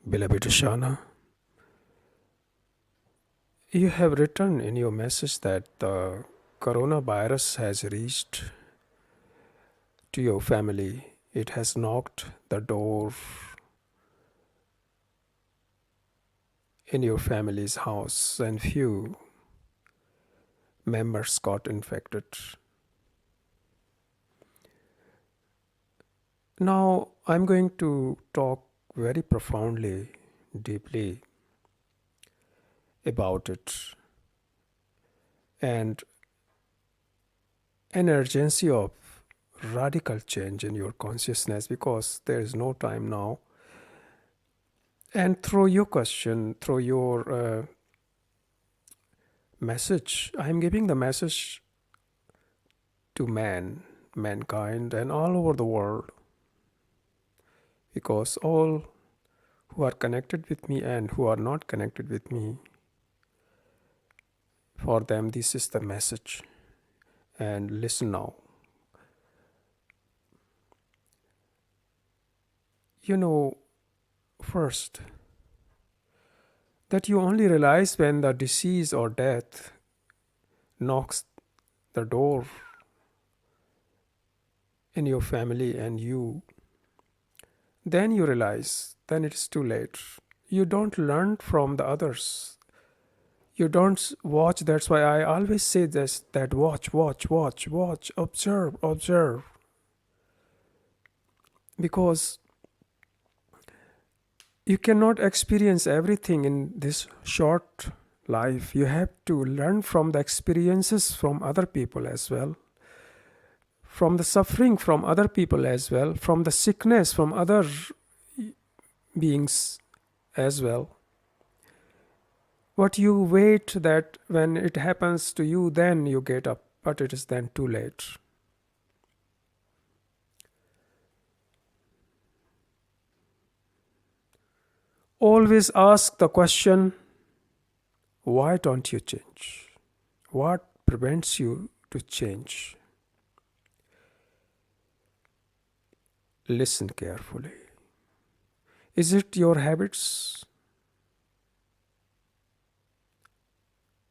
Beloved Shana, you have written in your message that the coronavirus has reached to your family. It has knocked the door in your family's house, and few members got infected. Now, I'm going to talk very profoundly, deeply about it and an urgency of radical change in your consciousness because there is no time now. And through your question, through your message, I am giving the message to mankind, and all over the world, because all who are connected with me and who are not connected with me, for them, this is the message. And listen now. You know, first, that you only realize when the disease or death knocks the door in your family and you, then you realize, then it is too late. You don't learn from the others. You don't watch. That's why I always say this, that watch, observe. Because you cannot experience everything in this short life. You have to learn from the experiences from other people as well, from the suffering from other people as well, from the sickness from other beings as well. What you wait that when it happens to you, then you get up, but it is then too late. Always ask the question, why don't you change? What prevents you to change? Listen carefully. Is it your habits?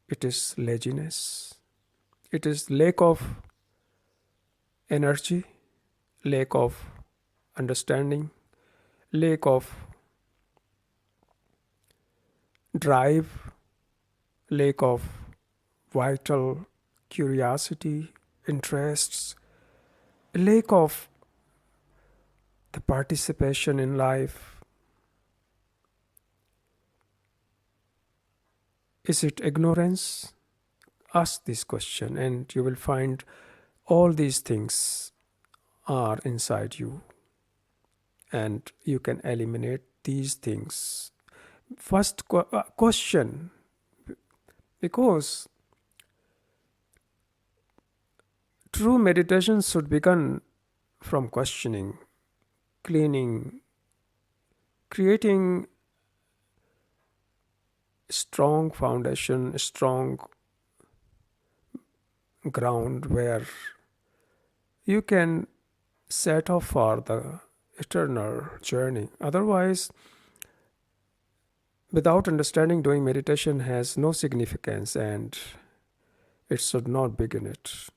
It is laziness. It is lack of energy, lack of understanding, lack of drive, lack of vital curiosity, interests, lack of the participation in life. Is it ignorance? Ask this question and you will find all these things are inside you and you can eliminate these things. First question, because true meditation should begin from questioning, cleaning, creating strong foundation, strong ground where you can set off for the eternal journey. Otherwise, without understanding, doing meditation has no significance and it should not begin it.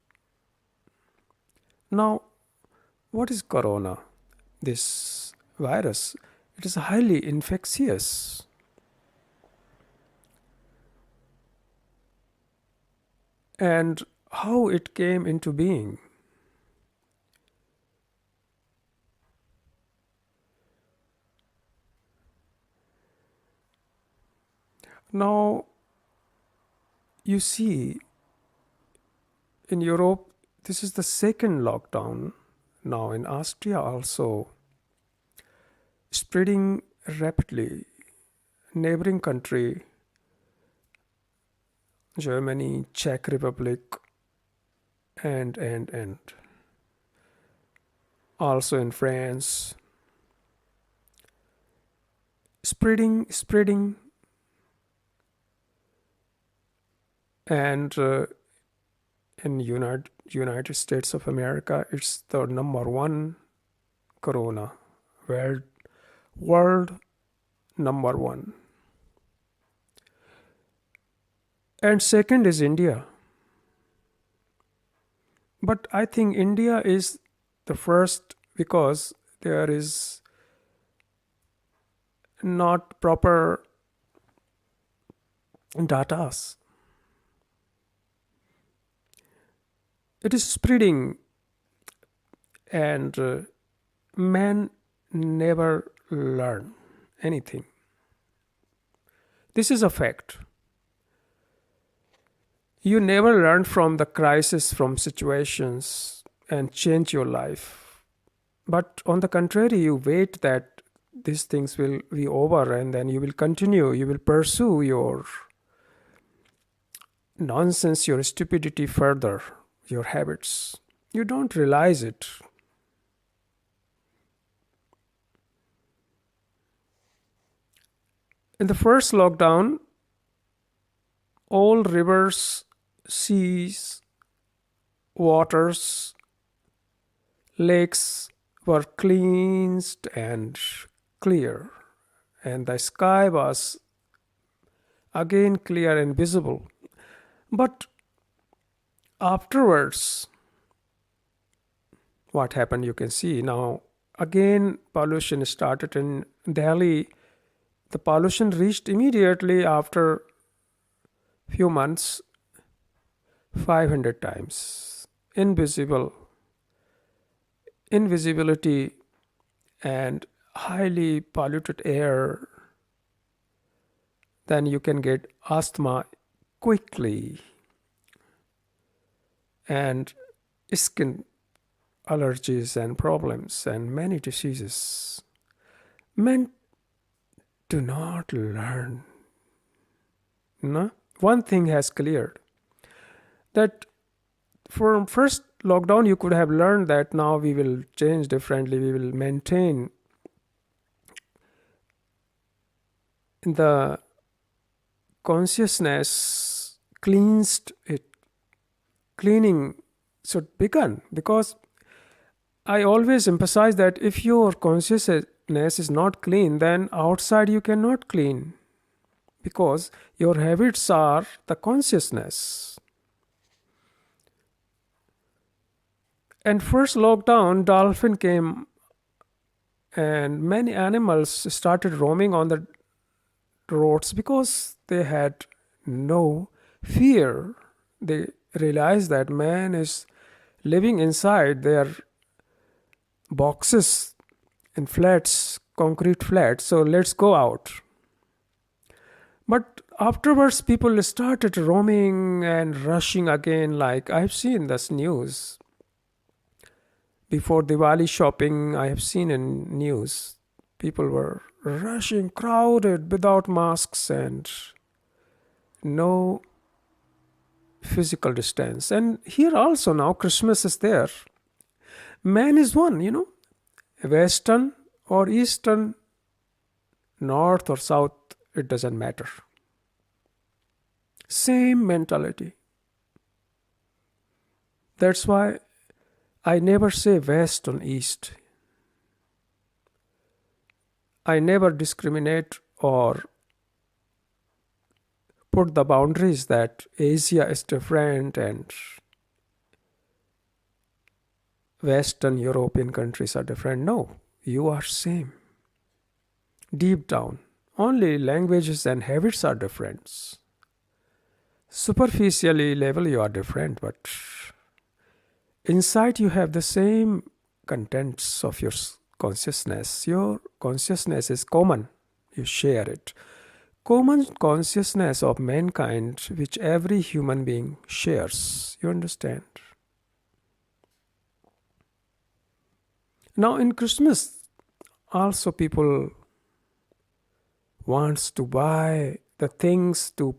Now, what is corona? This virus, it is highly infectious. And how it came into being. Now, you see, in Europe, this is the second lockdown. Now, in Austria, also spreading rapidly. Neighboring country, Germany, Czech Republic, and also in France, spreading, and in United States of America, it's the number one corona world number one. And second is India. But I think India is the first because there is not proper datas. It is spreading, and men never learn anything. This is a fact. You never learn from the crisis, from situations, and change your life. But on the contrary, you wait that these things will be over and then you will continue, you will pursue your nonsense, your stupidity further, your habits. You don't realize it. In the first lockdown, all rivers, seas, waters, lakes were cleansed and clear, and the sky was again clear and visible. But afterwards, what happened you can see now. Again, pollution started in Delhi. The pollution reached immediately after few months 500 times. Invisibility and highly polluted air, then you can get asthma quickly and skin allergies and problems and many diseases. Men do not learn. No? One thing has cleared that from first lockdown you could have learned that now we will change differently, we will maintain the consciousness, cleaning should begin, because I always emphasize that if your consciousness is not clean, then outside you cannot clean, because your habits are the consciousness. And first lockdown, dolphin came and many animals started roaming on the roads because they had no fear. They realized that man is living inside their boxes and flats, concrete flats, so let's go out. But afterwards, people started roaming and rushing again, like I've seen this news. Before Diwali shopping, I have seen in news, people were rushing, crowded, without masks and no physical distance. And here also now Christmas is there. Man is one, Western or Eastern, North or South, it doesn't matter. Same mentality. That's why I never say West or East. I never discriminate or put the boundaries that Asia is different and Western European countries are different. No, you are same. Deep down, only languages and habits are different. Superficially level you are different, but inside you have the same contents of your consciousness. Your consciousness is common. You share it. Common consciousness of mankind which every human being shares. You understand? Now in Christmas, also people wants to buy the things to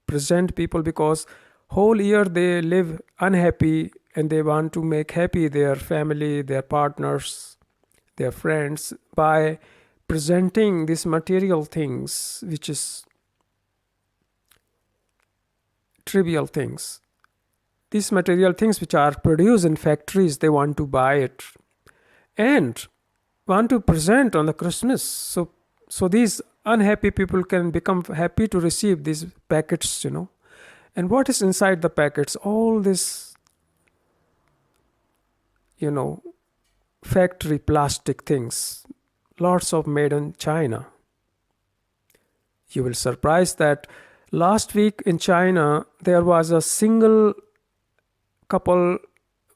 present people, because whole year they live unhappy and they want to make happy their family, their partners, their friends by presenting these material things, which is trivial things. These material things which are produced in factories, they want to buy it and want to present on the Christmas. So these Unhappy people can become happy to receive these packets. And what is inside the packets? All this, you know, factory plastic things, lots of made in China. You will surprise that last week in China there was a single couple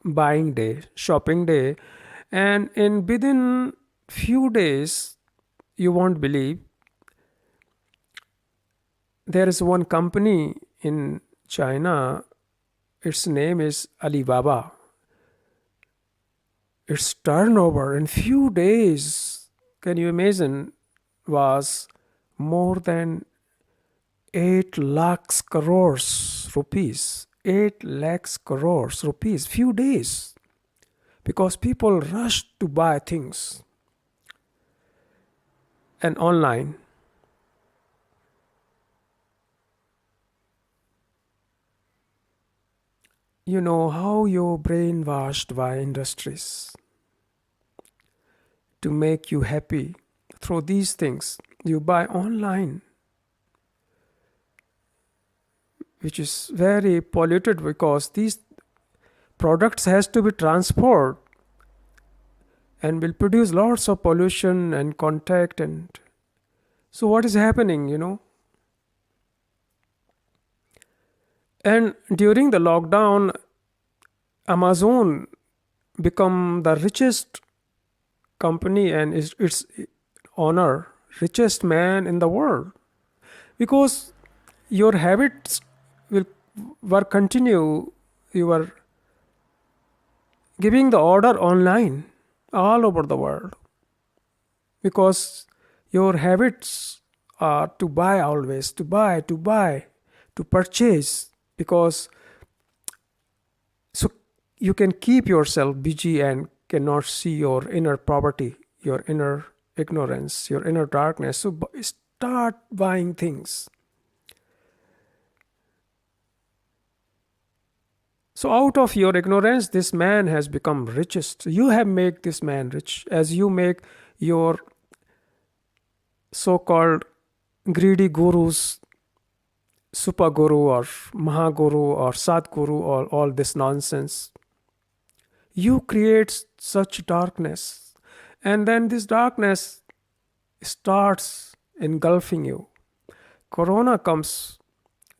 buying day, shopping day, and in within few days, you won't believe, there is one company in China. Its name is Alibaba. Its turnover in few days, can you imagine, was more than 8 lakhs crores rupees. 8 lakhs crores rupees, few days. Because people rushed to buy things. And online, you know how you're brainwashed by industries to make you happy through these things. You buy online, which is very polluted because these products has to be transported and will produce lots of pollution and contact. And so what is happening? And during the lockdown, Amazon become the richest company and is its owner richest man in the world, because your habits will were continue. You were giving the order online all over the world, because your habits are to buy, always to buy, to purchase, because so you can keep yourself busy and cannot see your inner poverty, your inner ignorance, your inner darkness. So start buying things. So out of your ignorance, this man has become richest. You have made this man rich, as you make your so-called greedy gurus, super guru or mahaguru or sadguru, or all this nonsense. You create such darkness, and then this darkness starts engulfing you. Corona comes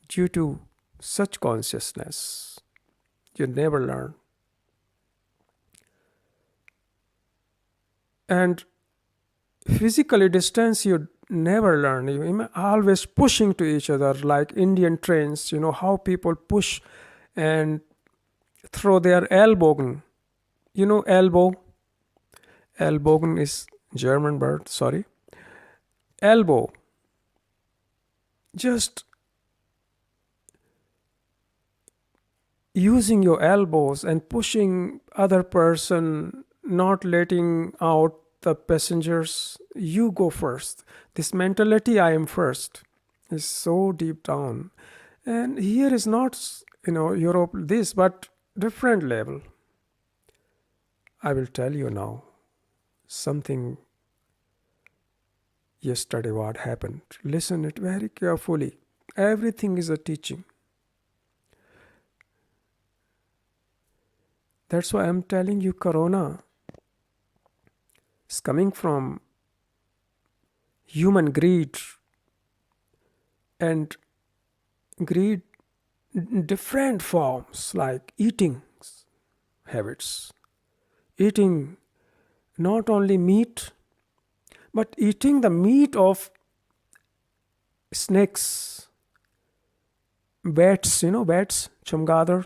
due to such consciousness. You never learn. And physically distance, you never learn. You always pushing to each other like Indian trains. You know how people push and throw their elbow. Elbow. Ellbogen is German word, sorry. Elbow. Just using your elbows and pushing other person, not letting out the passengers. You go first. This mentality, I am first, is so deep down. And here is not, Europe this, but different level. I will tell you now something yesterday what happened. Listen it very carefully. Everything is a teaching. That's why I'm telling you, Corona is coming from human greed, and greed in different forms, like eating habits. Eating not only meat, but eating the meat of snakes, bats, bats, chamgadar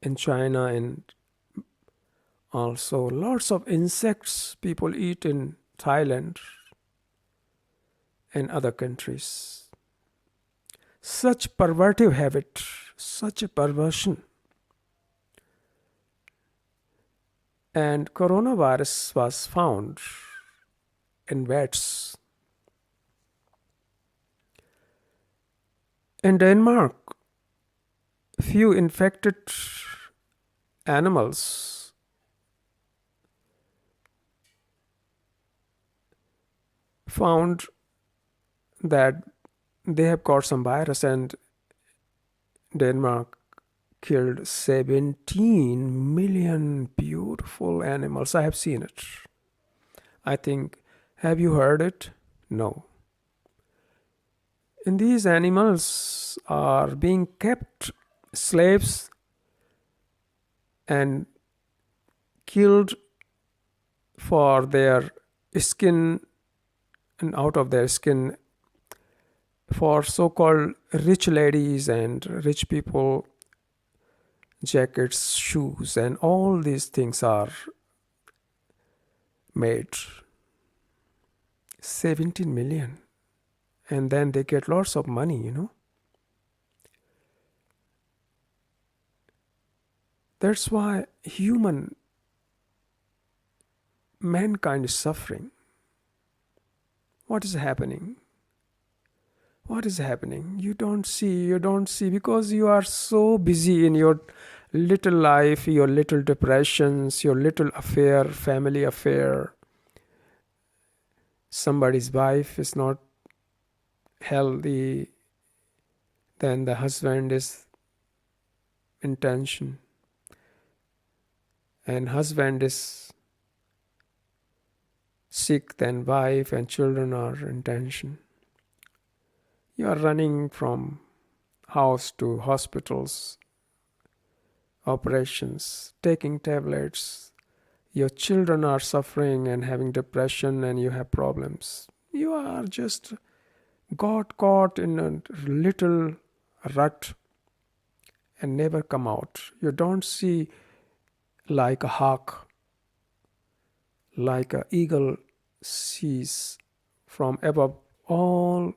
in China, and also lots of insects people eat in Thailand and other countries. Such pervertive habit, such a perversion. And coronavirus was found in bats. In Denmark, few infected animals found that they have got some virus, and Denmark killed 17 million beautiful animals. I have seen it. I think, have you heard it? No. And these animals are being kept slaves and killed for their skin, and out of their skin, for so-called rich ladies and rich people, jackets, shoes, and all these things are made. 17 million. And then they get lots of money. That's why mankind is suffering. What is happening? What is happening? You don't see because you are so busy in your little life, your little depressions, your little affair, family affair. Somebody's wife is not healthy, then the husband is in tension, and husband is sick, then wife and children are in tension. You are running from house to hospitals, operations, taking tablets. Your children are suffering and having depression, and you have problems. You are just got caught in a little rut and never come out. You don't see like a hawk, like an eagle sees from above all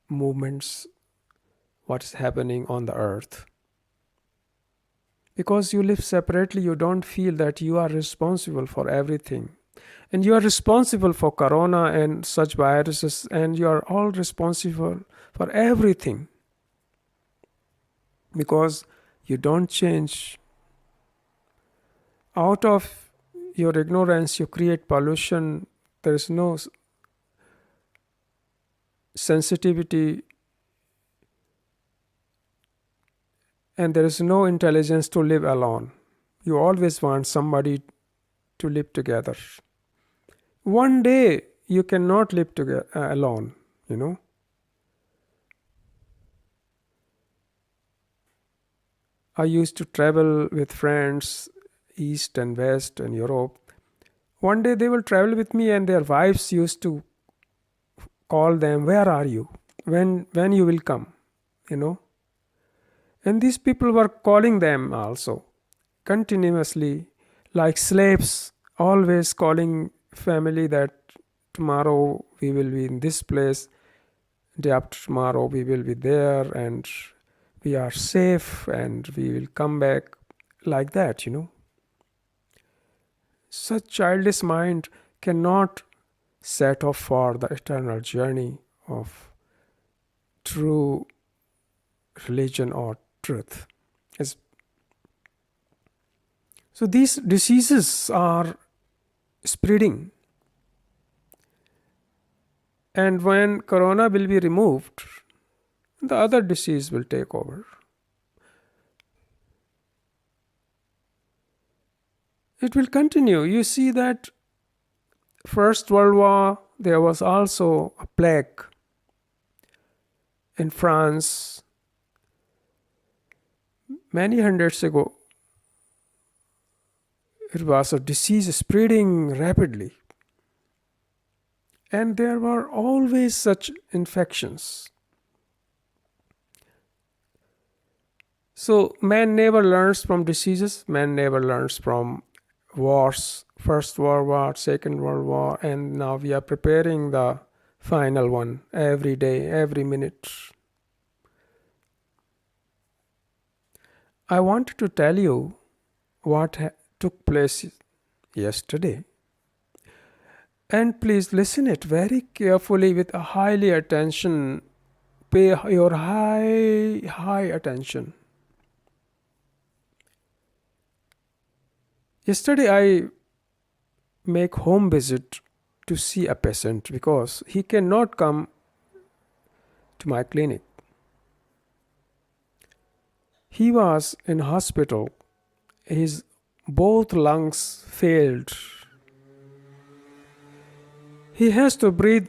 movements, what's happening on the earth. Because you live separately, you don't feel that you are responsible for everything. And you are responsible for corona and such viruses, and you are all responsible for everything. Because you don't change. Out of your ignorance, you create pollution. There is no sensitivity, and there is no intelligence to live alone. You always want somebody to live together. One day you cannot live together alone. I used to travel with friends east and west and Europe. One day they will travel with me, and their wives used to call them, where are you, when you will come, and these people were calling them also continuously, like slaves, always calling family that tomorrow we will be in this place, day after tomorrow we will be there, and we are safe and we will come back, like that. Such childish mind cannot set off for the eternal journey of true religion or truth. So these diseases are spreading, and when corona will be removed, the other disease will take over. It will continue. You see that First World War, there was also a plague in France many hundreds ago. It was a disease spreading rapidly, and there were always such infections. So man never learns from diseases, man never learns from wars, First World War, Second World War, and now we are preparing the final one every day, every minute. I wanted to tell you what took place yesterday. And please listen it very carefully with a highly attention. Pay your high attention. Yesterday I make home visit to see a patient because he cannot come to my clinic. He was in hospital. His both lungs failed. He has to breathe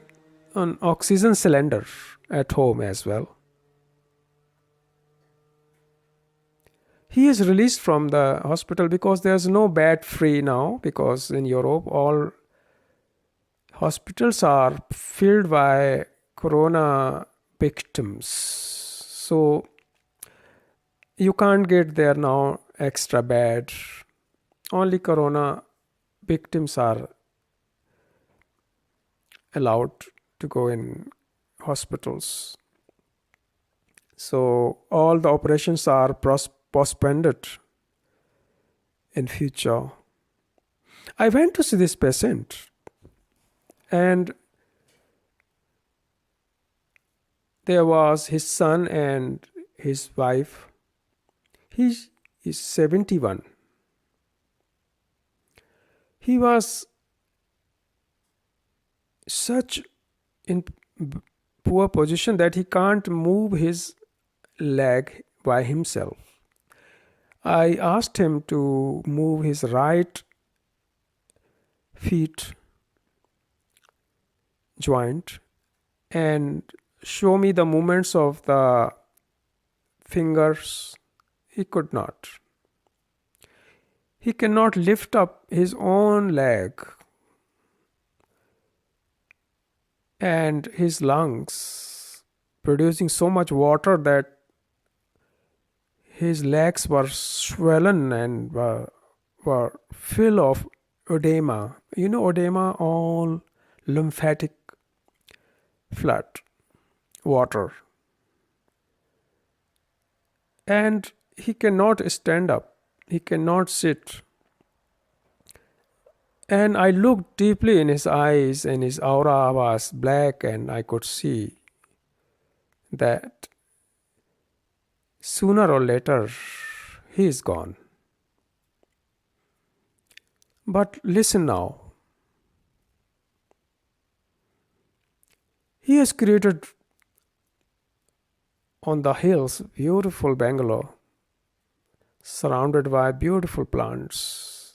on oxygen cylinder at home as well. He is released from the hospital because there's no bed free now, because in Europe all hospitals are filled by corona victims. So you can't get there now extra bed. Only corona victims are allowed to go in hospitals. So all the operations are postponed in future. I went to see this patient, and there was his son and his wife. He is 71. He was such in poor position that he can't move his leg by himself. I asked him to move his right feet joint and show me the movements of the fingers. He could not. He cannot lift up his own leg, and his lungs producing so much water that his legs were swollen and were full of edema. You know, edema, all lymphatic flood, water. And he cannot stand up, he cannot sit. And I looked deeply in his eyes, and his aura was black, and I could see that sooner or later he is gone. But listen now. He has created on the hills beautiful Bangalore, surrounded by beautiful plants,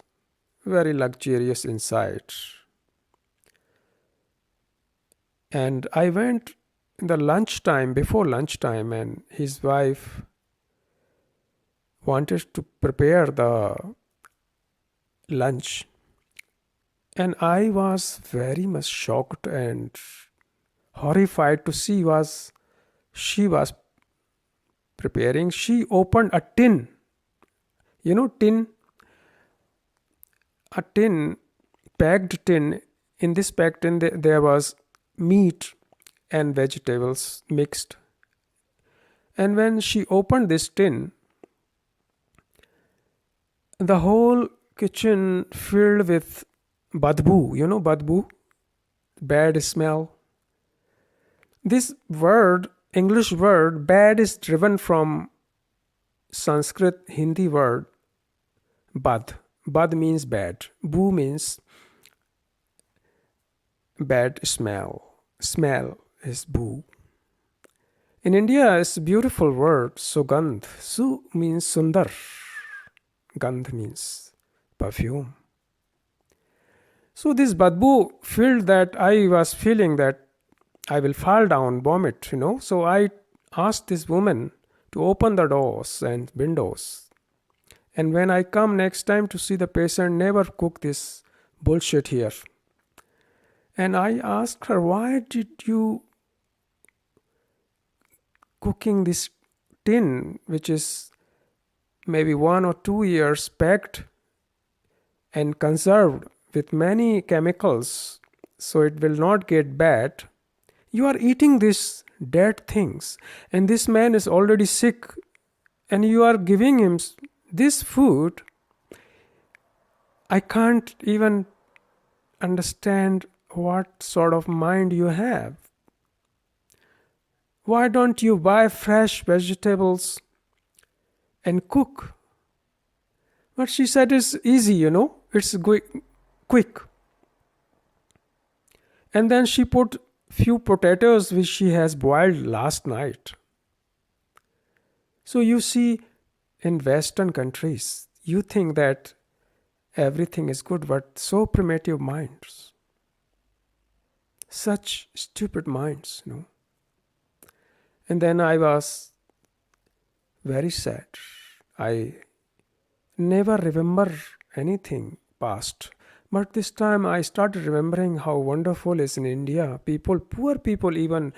very luxurious inside. And I went in the lunchtime, before lunchtime, and his wife wanted to prepare the lunch. And I was very much shocked and horrified to see she was preparing. She opened a tin, tin, a tin, packed tin. In this packed tin there was meat and vegetables mixed. And when she opened this tin, the whole kitchen filled with badbu. You know badbu? Bad smell. This word, English word, bad, is driven from Sanskrit Hindi word bad. Bad means bad. Bu means bad smell. Smell is bu. In India, it's a beautiful word, sugandh. Su means sundar. Gandh means perfume. So this badbu filled that I was feeling that I will fall down, vomit, So I asked this woman to open the doors and windows. And when I come next time to see the patient, never cook this bullshit here. And I asked her, why did you cooking this tin, which is maybe 1 or 2 years packed and conserved with many chemicals so it will not get bad. You are eating these dead things, and this man is already sick, and you are giving him this food. I can't even understand what sort of mind you have. Why don't you buy fresh vegetables and cook? But she said it's easy, it's quick. And then she put few potatoes which she has boiled last night. So you see, in Western countries, you think that everything is good, but so primitive minds, such stupid minds, you know. And then I was very sad. I never remember anything past. But this time I started remembering how wonderful is in India. People, poor people even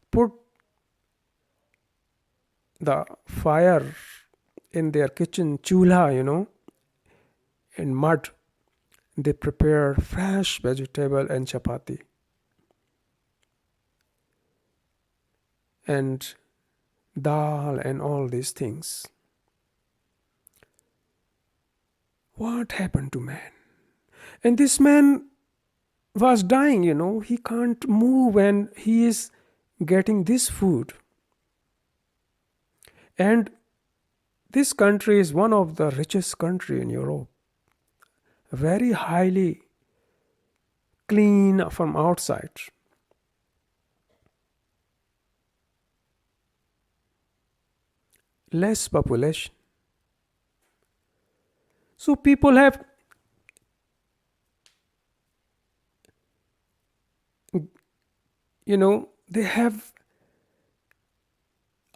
put the fire in their kitchen chulha, you know, in mud. They prepare fresh vegetable and chapati. And dal and all these things. What happened to man? And this man was dying, you know. He can't move and he is getting this food. And this country is one of the richest country in Europe. Very highly clean from outside. Less population. So people have, they have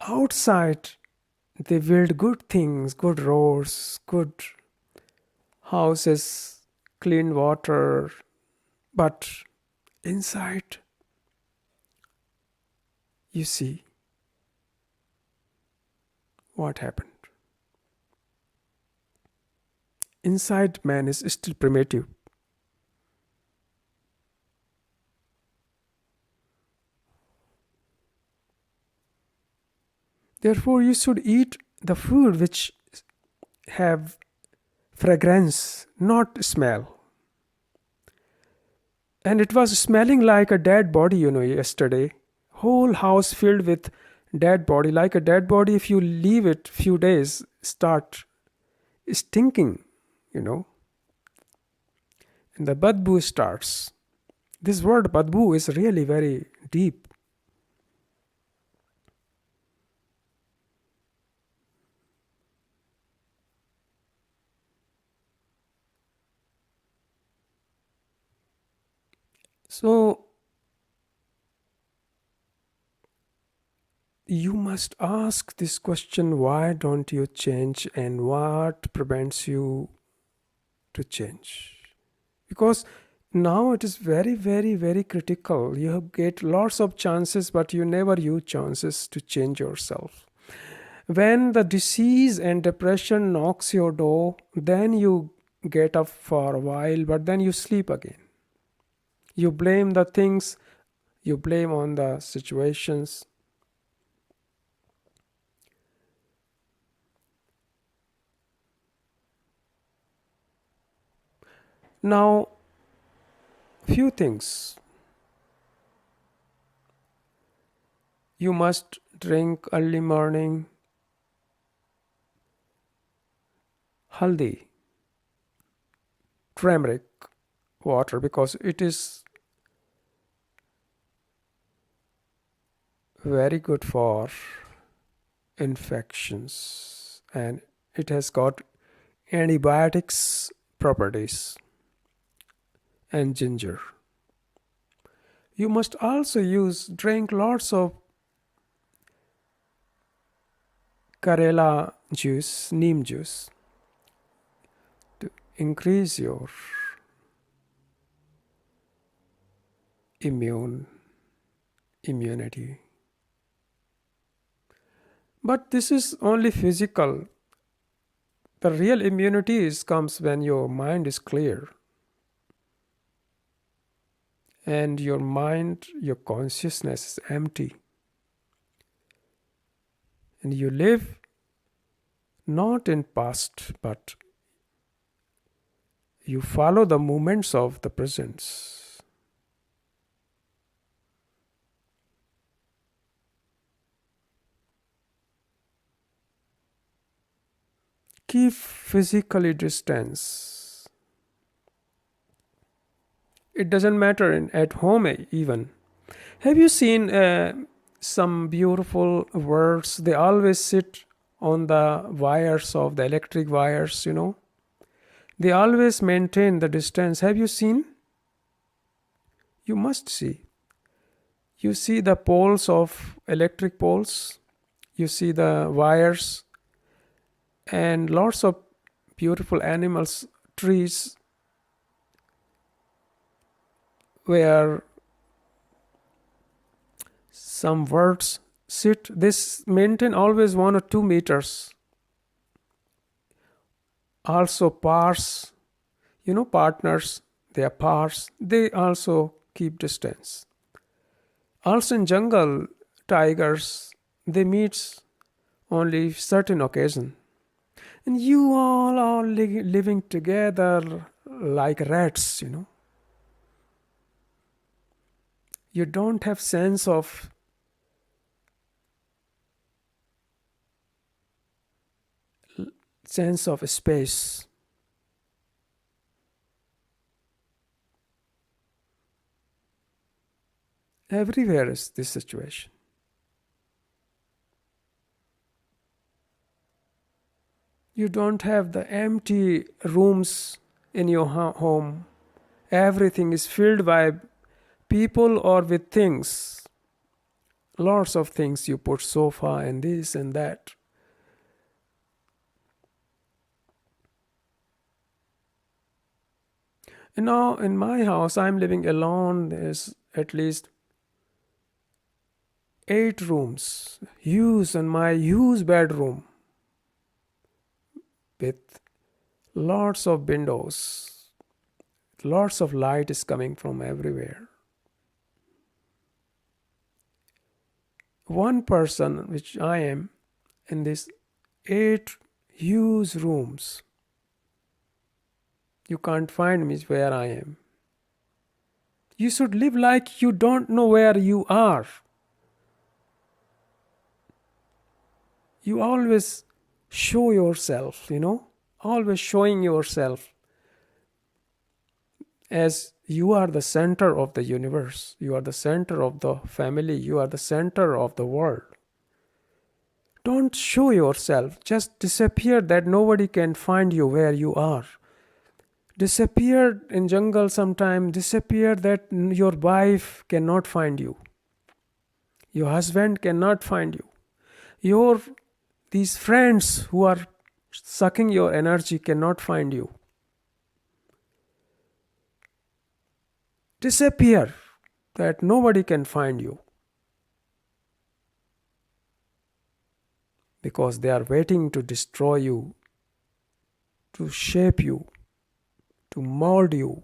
outside, they build good things, good roads, good houses, clean water, but inside, you see what happened. Inside man is still primitive. Therefore, you should eat the food which have fragrance, not smell. And it was smelling like a dead body, yesterday. Whole house filled with dead body. Like a dead body, if you leave it few days, start stinking, you know. And the badbu starts. This word badbu is really very deep. So you must ask this question, why don't you change and what prevents you to change? Because now it is very, very, very critical. You get lots of chances, but you never use chances to change yourself. When the disease and depression knocks your door, then you get up for a while, but then you sleep again. You blame the things, you blame on the situations. Now, few things. You must drink early morning haldi, turmeric water, because it is very good for infections and it has got antibiotics properties. And ginger. You must also drink lots of karela juice, neem juice, to increase your immunity. But this is only physical. The real immunity comes when your mind is clear and your mind, your consciousness is empty. And you live not in past, but you follow the movements of the present. Keep physically distance. It doesn't matter at home even. Have you seen some beautiful birds? They always sit on the wires of the electric wires. They always maintain the distance. Have you seen? You must see. You see the poles of electric poles, you see the wires, and lots of beautiful animals, trees, where some birds sit. This maintain always 1 or 2 meters. Also pairs, partners, they are pairs. They also keep distance. Also in jungle, tigers, they meet only certain occasion. And you all are living together like rats. You don't have sense of space. Everywhere is this situation. You don't have the empty rooms in your home. Everything is filled by people or with things. Lots of things. You put sofa and this and that. And now in my house, I'm living alone. There's at least 8 rooms. Huge, and my huge bedroom with lots of windows. Lots of light is coming from everywhere. One person, which I am, in these 8 huge rooms. You can't find me where I am. You should live like you don't know where you are. You always show yourself, always showing yourself as you are the center of the universe. You are the center of the family. You are the center of the world. Don't show yourself. Just disappear that nobody can find you where you are. Disappear in jungle sometime. Disappear that your wife cannot find you. Your husband cannot find you. These friends who are sucking your energy cannot find you. Disappear that nobody can find you. Because they are waiting to destroy you, to shape you, to mold you,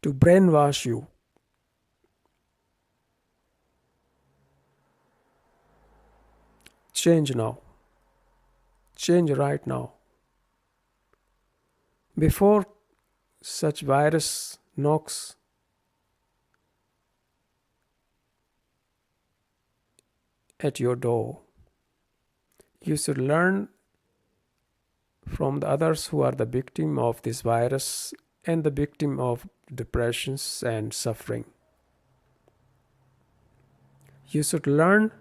to brainwash you. Change now. Change right now. Before such virus knocks at your door, you should learn from the others who are the victim of this virus and the victim of depressions and suffering. You should learn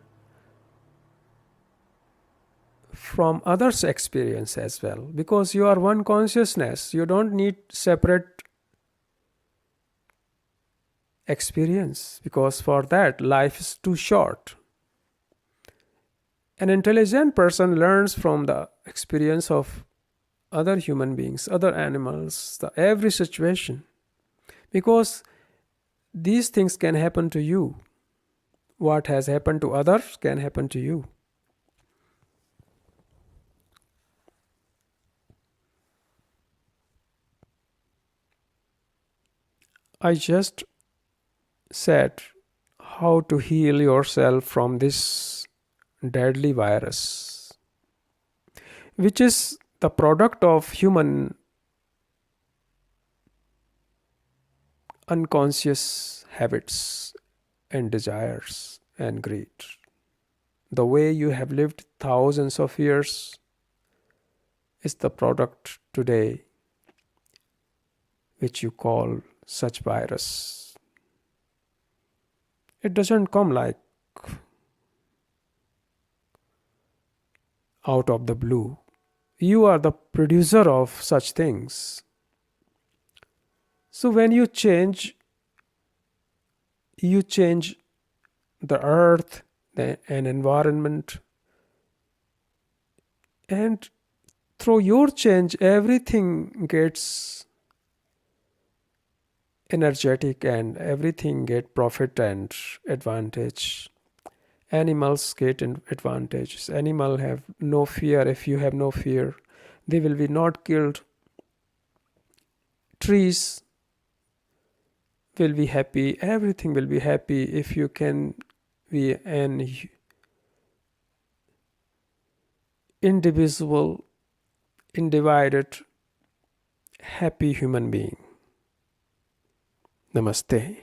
from others' experience as well, because you are one consciousness. You don't need separate experience, because for that life is too short. An intelligent person learns from the experience of other human beings, other animals, every situation, because these things can happen to you. What has happened to others can happen to you. I just said how to heal yourself from this deadly virus, which is the product of human unconscious habits and desires and greed. The way you have lived thousands of years is the product today, which you call such virus. It doesn't come like out of the blue. You are the producer of such things. So when you change the earth, an environment, and through your change, everything gets energetic and everything get profit and advantage. Animals get advantages. Animal have no fear. If you have no fear, they will be not killed. Trees will be happy. Everything will be happy if you can be an indivisible, undivided, happy human being. Namaste.